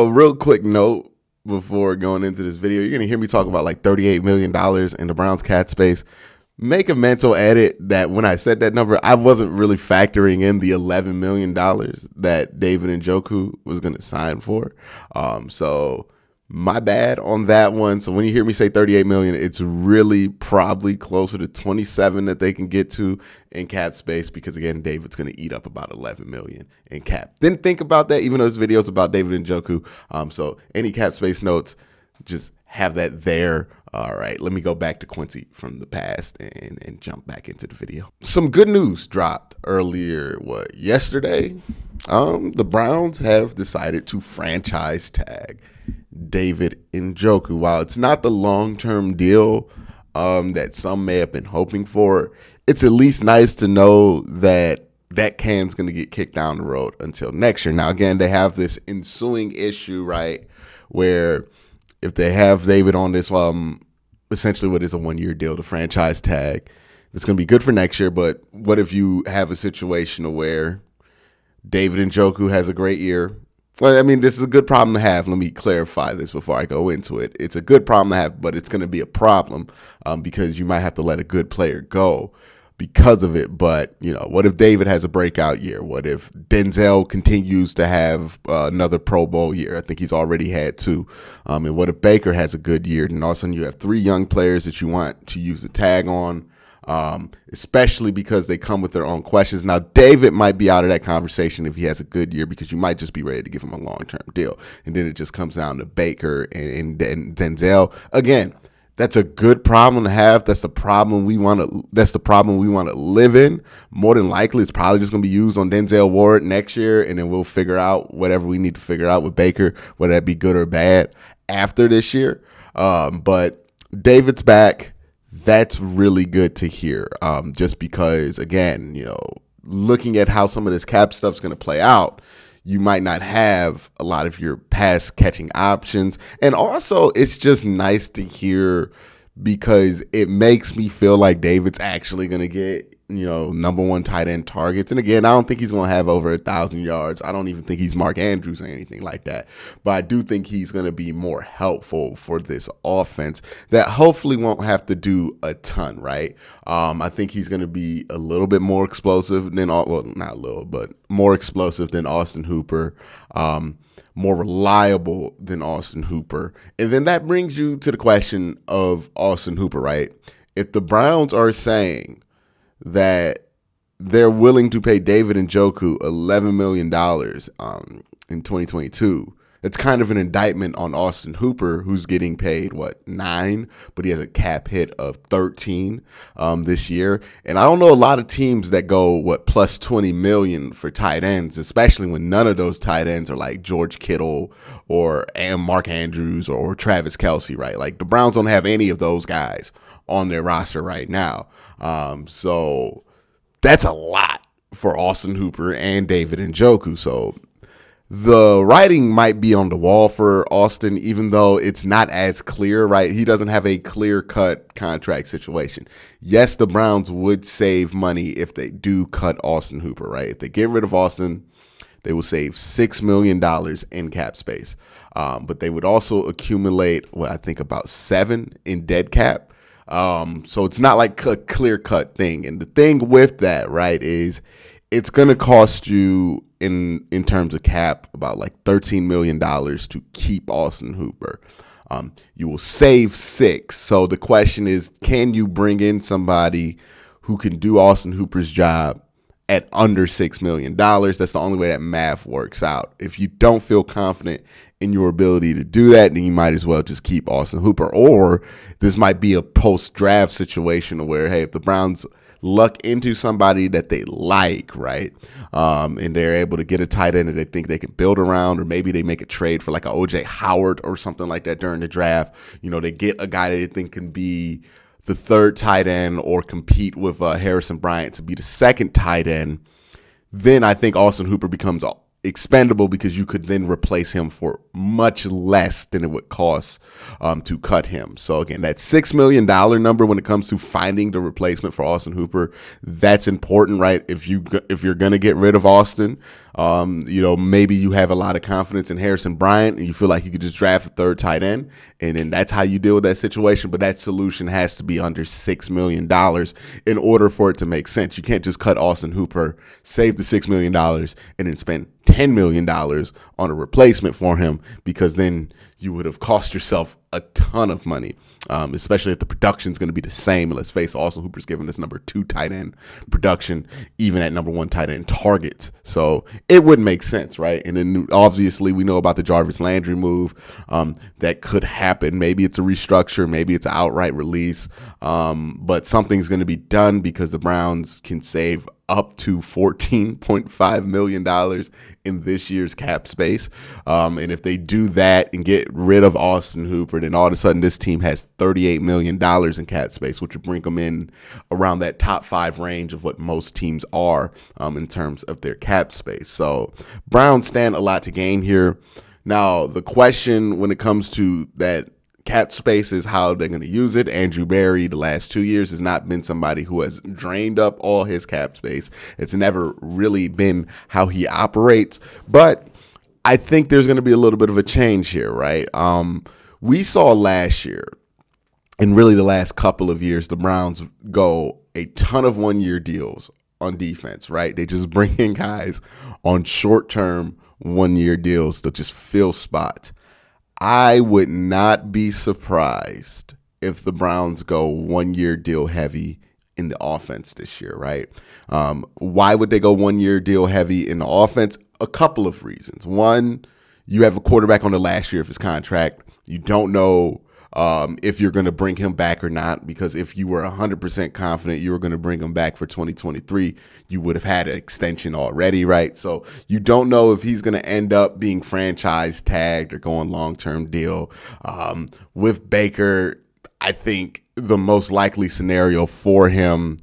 So real quick note before going into this video, you're going to hear me talk about like $38 million in the Browns cap space. Make a mental edit that when I said that number, I wasn't really factoring in the $11 million that David Njoku was going to sign for. So my bad on that one. So when you hear me say 38 million, it's really probably closer to 27 that they can get to in cap space, because again, David's going to eat up about 11 million in cap. Didn't think about that, even though this video is about David Njoku. So any cap space notes, just have that there. All right, let me go back to Quincy from the past and jump back into the video. Some good news dropped earlier, yesterday? The Browns have decided to franchise tag David Njoku. While it's not the long-term deal that some may have been hoping for, it's at least nice to know that that can's going to get kicked down the road until next year. Now, again, they have this ensuing issue, right, where if they have David on this, essentially what is a one-year deal, the franchise tag, it's going to be good for next year. But what if you have a situation where David Njoku has a great year? Well, I mean, this is a good problem to have. Let me clarify this before I go into it. It's a good problem to have, but it's going to be a problem because you might have to let a good player go because of it. But, what if David has a breakout year? What if Denzel continues to have another Pro Bowl year? I think he's already had two. And what if Baker has a good year? And all of a sudden you have three young players that you want to use the tag on, especially because they come with their own questions. Now, David might be out of that conversation if he has a good year, because you might just be ready to give him a long-term deal. And then it just comes down to Baker and Denzel. Again, that's a good problem to have. That's the problem we want to. That's the problem we want to live in. More than likely, it's probably just going to be used on Denzel Ward next year, and then we'll figure out whatever we need to figure out with Baker, whether that be good or bad after this year. But David's back. That's really good to hear. Just because, again, looking at how some of this cap stuff's going to play out, you might not have a lot of your pass catching options. And also, it's just nice to hear because it makes me feel like David's actually going to get, number one tight end targets. And again, I don't think he's going to have over 1,000 yards. I don't even think he's Mark Andrews or anything like that. But I do think he's going to be more helpful for this offense that hopefully won't have to do a ton, right? I think he's going to be a little bit more explosive than, not a little, but more explosive than Austin Hooper. More reliable than Austin Hooper. And then that brings you to the question of Austin Hooper, right? If the Browns are saying that they're willing to pay David Njoku $11 million in 2022, it's kind of an indictment on Austin Hooper, who's getting paid, $9, but he has a cap hit of 13 this year. And I don't know a lot of teams that go, plus 20 million for tight ends, especially when none of those tight ends are like George Kittle or Mark Andrews or Travis Kelce, right? Like the Browns don't have any of those guys on their roster right now. So that's a lot for Austin Hooper and David Njoku. So the writing might be on the wall for Austin, even though it's not as clear, right? He doesn't have a clear-cut contract situation. Yes, the Browns would save money if they do cut Austin Hooper, right? If they get rid of Austin, they will save $6 million in cap space. But they would also accumulate, I think about 7 in dead cap. So it's not like a clear-cut thing. And the thing with that, right, is it's going to cost you in terms of cap about $13 million to keep Austin Hooper. You will save 6. So the question is, can you bring in somebody who can do Austin Hooper's job at under $6 million? That's the only way that math works out. If you don't feel confident in your ability to do that, then you might as well just keep Austin Hooper. Or this might be a post-draft situation where, hey, if the Browns luck into somebody that they like, right, and they're able to get a tight end that they think they can build around, or maybe they make a trade for like a O.J. Howard or something like that during the draft. They get a guy that they think can be the third tight end or compete with Harrison Bryant to be the second tight end. Then I think Austin Hooper becomes expendable, because you could then replace him for much less than it would cost to cut him. So again, that $6 million number when it comes to finding the replacement for Austin Hooper, that's important, right? If you're going to get rid of Austin, Maybe you have a lot of confidence in Harrison Bryant and you feel like you could just draft a third tight end, and then that's how you deal with that situation. But that solution has to be under $6 million in order for it to make sense. You can't just cut Austin Hooper, save the $6 million, and then spend $10 million on a replacement for him, because then you would have cost yourself a ton of money, especially if the production is going to be the same. Let's face it, Austin Hooper's giving us number 2 tight end production, even at number 1 tight end targets. So it wouldn't make sense, right? And then obviously we know about the Jarvis Landry move that could happen. Maybe it's a restructure, maybe it's an outright release, but something's going to be done because the Browns can save up to $14.5 million in this year's cap space. And if they do that and get rid of Austin Hooper, then all of a sudden this team has $38 million in cap space, which would bring them in around that top 5 range of what most teams are in terms of their cap space. So Browns stand a lot to gain here. Now, the question when it comes to that cap space is how they're going to use it. Andrew Berry, the last 2 years, has not been somebody who has drained up all his cap space. It's never really been how he operates. But I think there's going to be a little bit of a change here, right? We saw last year, and really the last couple of years, the Browns go a ton of one-year deals on defense, right? They just bring in guys on short-term one-year deals to just fill spots. I would not be surprised if the Browns go one-year deal heavy in the offense this year, right? Why would they go one-year deal heavy in the offense? A couple of reasons. One, you have a quarterback on the last year of his contract. You don't know if you're going to bring him back or not, because if you were 100% confident you were going to bring him back for 2023, you would have had an extension already, right? So you don't know if he's going to end up being franchise tagged or going long-term deal. With Baker, I think the most likely scenario for him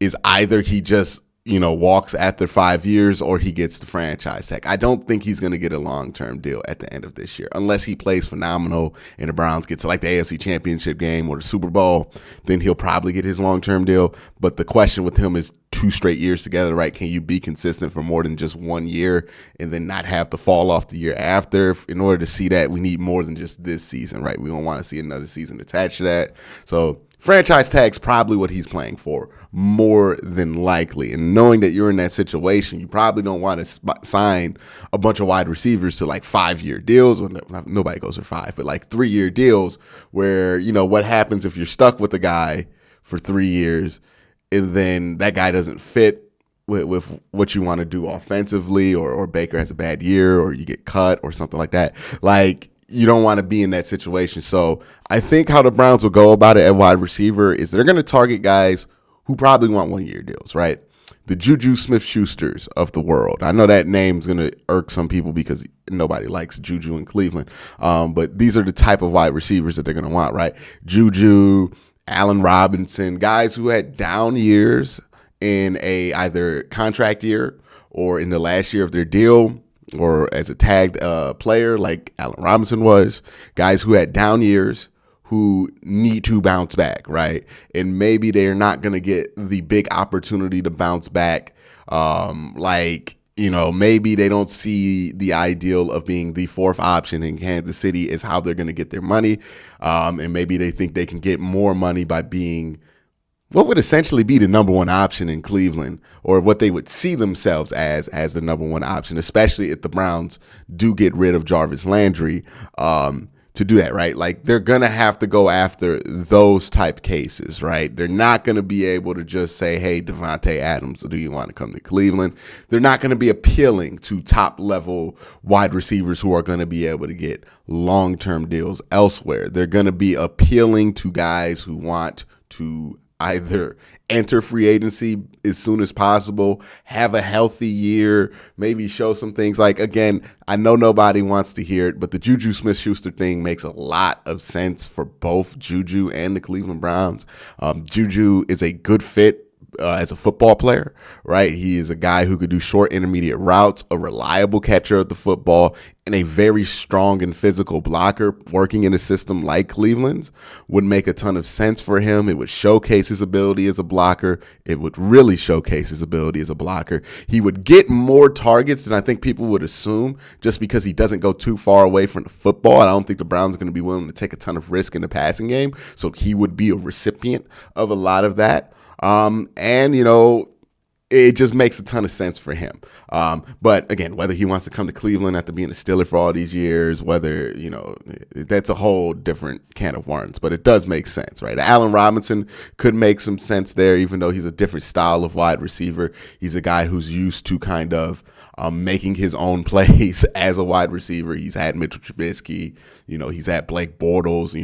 is either he just walks after 5 years, or he gets the franchise tag. I don't think he's going to get a long-term deal at the end of this year, unless he plays phenomenal and the Browns get to like the AFC Championship game or the Super Bowl. Then he'll probably get his long-term deal. But the question with him is 2 straight years together, right? Can you be consistent for more than just 1 year and then not have to fall off the year after? In order to see that, we need more than just this season, right? We don't want to see another season attached to that. So franchise tag's probably what he's playing for, more than likely. And knowing that you're in that situation, you probably don't want to sign a bunch of wide receivers to like 5-year deals. Well, nobody goes for 5, but like 3-year deals where, what happens if you're stuck with a guy for 3 years and then that guy doesn't fit with what you want to do offensively, or Baker has a bad year, or you get cut or something like that. Like, you don't want to be in that situation. So I think how the Browns will go about it at wide receiver is they're going to target guys who probably want 1-year deals, right? The Juju Smith-Schusters of the world. I know that name's going to irk some people because nobody likes Juju in Cleveland. But these are the type of wide receivers that they're going to want, right? Juju, Allen Robinson, guys who had down years in a either contract year or in the last year of their deal, or as a tagged player like Allen Robinson was, guys who had down years who need to bounce back, right? And maybe they're not going to get the big opportunity to bounce back. Maybe they don't see the ideal of being the 4th option in Kansas City is how they're going to get their money. And maybe they think they can get more money by being what would essentially be the number 1 option in Cleveland, or what they would see themselves as the number 1 option, especially if the Browns do get rid of Jarvis Landry to do that, right? Like, they're going to have to go after those type cases, right? They're not going to be able to just say, hey, Devontae Adams, do you want to come to Cleveland? They're not going to be appealing to top-level wide receivers who are going to be able to get long-term deals elsewhere. They're going to be appealing to guys who want to either enter free agency as soon as possible, have a healthy year, maybe show some things. Like, again, I know nobody wants to hear it, but the Juju Smith-Schuster thing makes a lot of sense for both Juju and the Cleveland Browns. Juju is a good fit as a football player, right? He is a guy who could do short intermediate routes, a reliable catcher of the football, and a very strong and physical blocker. Working in a system like Cleveland's would make a ton of sense for him. It would showcase his ability as a blocker. It would really showcase his ability as a blocker. He would get more targets than I think people would assume, just because he doesn't go too far away from the football. I don't think the Browns are going to be willing to take a ton of risk in the passing game. So he would be a recipient of a lot of that. It just makes a ton of sense for him. But again, whether he wants to come to Cleveland after being a Steeler for all these years, whether, that's a whole different can of worms, but it does make sense, right? Allen Robinson could make some sense there, even though he's a different style of wide receiver. He's a guy who's used to kind of making his own plays as a wide receiver. He's had Mitchell Trubisky, he's had Blake Bortles,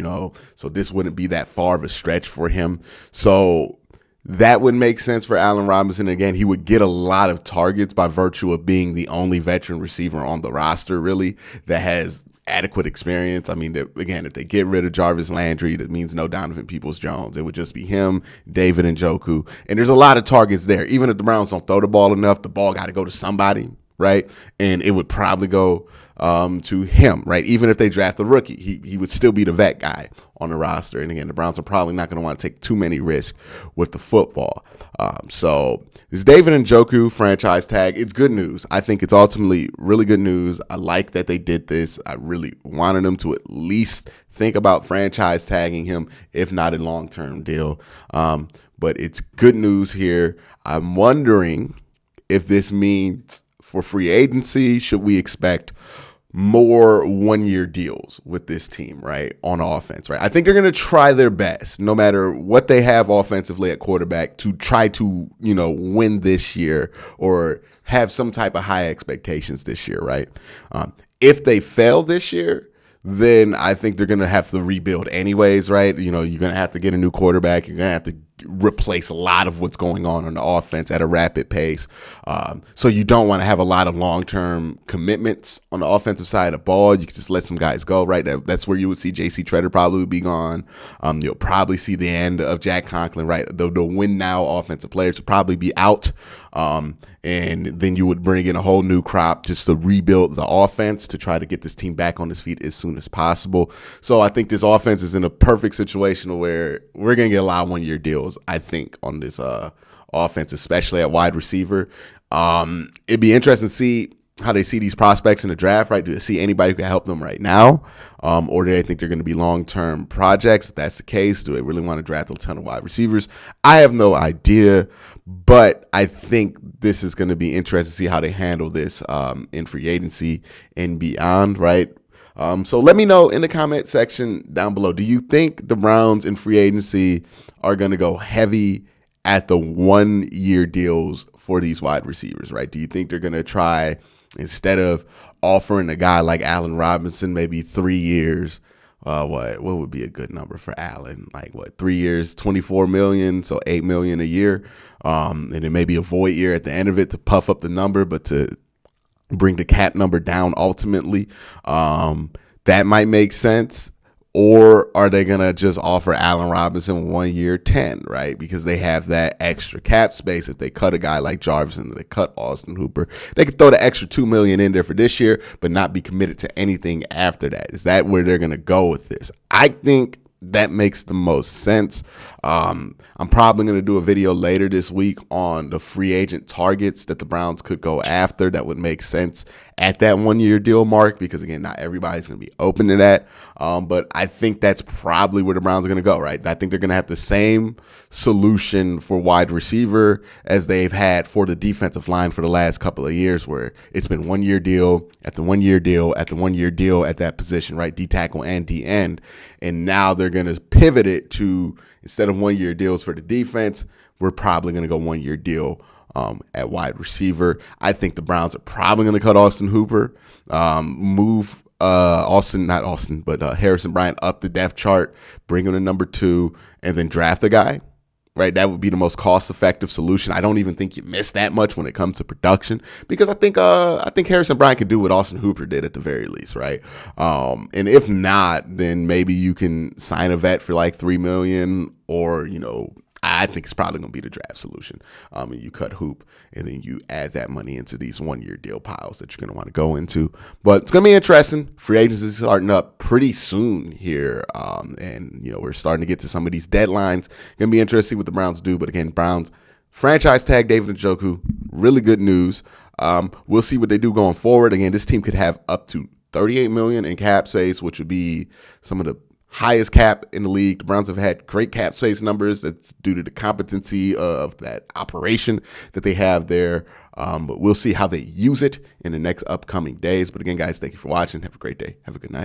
so this wouldn't be that far of a stretch for him. So that would make sense for Allen Robinson. Again, he would get a lot of targets by virtue of being the only veteran receiver on the roster, really, that has adequate experience. I mean, again, if they get rid of Jarvis Landry, that means no Donovan Peoples-Jones. It would just be him, David Njoku. And there's a lot of targets there. Even if the Browns don't throw the ball enough, the ball got to go to somebody, right? And it would probably go to him, right? Even if they draft a rookie, he would still be the vet guy on the roster. And again, the Browns are probably not going to want to take too many risks with the football. So this David Njoku franchise tag, it's good news. I think it's ultimately really good news. I like that they did this. I really wanted them to at least think about franchise tagging him, if not a long-term deal. But it's good news here. I'm wondering if this means for free agency, should we expect more one-year deals with this team, right, on offense, right? I think they're going to try their best, no matter what they have offensively at quarterback, to try to, win this year or have some type of high expectations this year, right? If they fail this year, then I think they're going to have to rebuild anyways, right? You're going to have to get a new quarterback. You're going to have to replace a lot of what's going on the offense at a rapid pace. So you don't want to have a lot of long-term commitments on the offensive side of the ball. You can just let some guys go, right? That's where you would see J.C. Treader probably be gone. You'll probably see the end of Jack Conklin, right? The win-now offensive players will probably be out. And then you would bring in a whole new crop just to rebuild the offense to try to get this team back on its feet as soon as possible. So I think this offense is in a perfect situation where we're going to get a lot of one-year deals, I think, on this offense, especially at wide receiver. It'd be interesting to see how they see these prospects in the draft, right? Do they see anybody who can help them right now? Or do they think they're going to be long-term projects? If that's the case, do they really want to draft a ton of wide receivers? I have no idea, but I think this is going to be interesting to see how they handle this in free agency and beyond, right? So let me know in the comment section down below. Do you think the Browns in free agency are going to go heavy at the one-year deals for these wide receivers, right? Do you think they're going to try, instead of offering a guy like Allen Robinson maybe 3 years, what would be a good number for Allen? 3 years, $24 million, so $8 million a year, and then maybe a void year at the end of it to puff up the number, but to bring the cap number down ultimately. That might make sense. Or are they going to just offer Allen Robinson 1 year, 10, right? Because they have that extra cap space. If they cut a guy like Jarvis and they cut Austin Hooper, they could throw the extra $2 million in there for this year, but not be committed to anything after that. Is that where they're going to go with this? I think that makes the most sense. I'm probably going to do a video later this week on the free agent targets that the Browns could go after that would make sense at that 1 year deal mark, because again, not everybody's going to be open to that. But I think that's probably where the Browns are going to go, right? I think they're going to have the same solution for wide receiver as they've had for the defensive line for the last couple of years, where it's been 1 year deal after 1 year deal after 1 year deal at that position, right? D tackle and D end. And now they're going to pivot it to, instead of 1 year deals for the defense, we're probably going to go 1 year deal at wide receiver. I think the Browns are probably going to cut Austin Hooper, move Harrison Bryant up the depth chart, bring him to number 2, and then draft a guy. Right, that would be the most cost-effective solution. I don't even think you miss that much when it comes to production, because I think Harrison Bryant could do what Austin Hooper did at the very least, right? And if not, then maybe you can sign a vet for like $3 million, or I think it's probably going to be the draft solution. And you cut hoop, and then you add that money into these 1-year deal piles that you're going to want to go into. But it's going to be interesting. Free agency is starting up pretty soon here, and we're starting to get to some of these deadlines. Going to be interesting what the Browns do. But again, Browns franchise tag David Njoku. Really good news. We'll see what they do going forward. Again, this team could have up to $38 million in cap space, which would be some of the highest cap in the league. The Browns have had great cap space numbers. That's due to the competency of that operation that they have there. But we'll see how they use it in the next upcoming days. But again, guys, thank you for watching. Have a great day. Have a good night.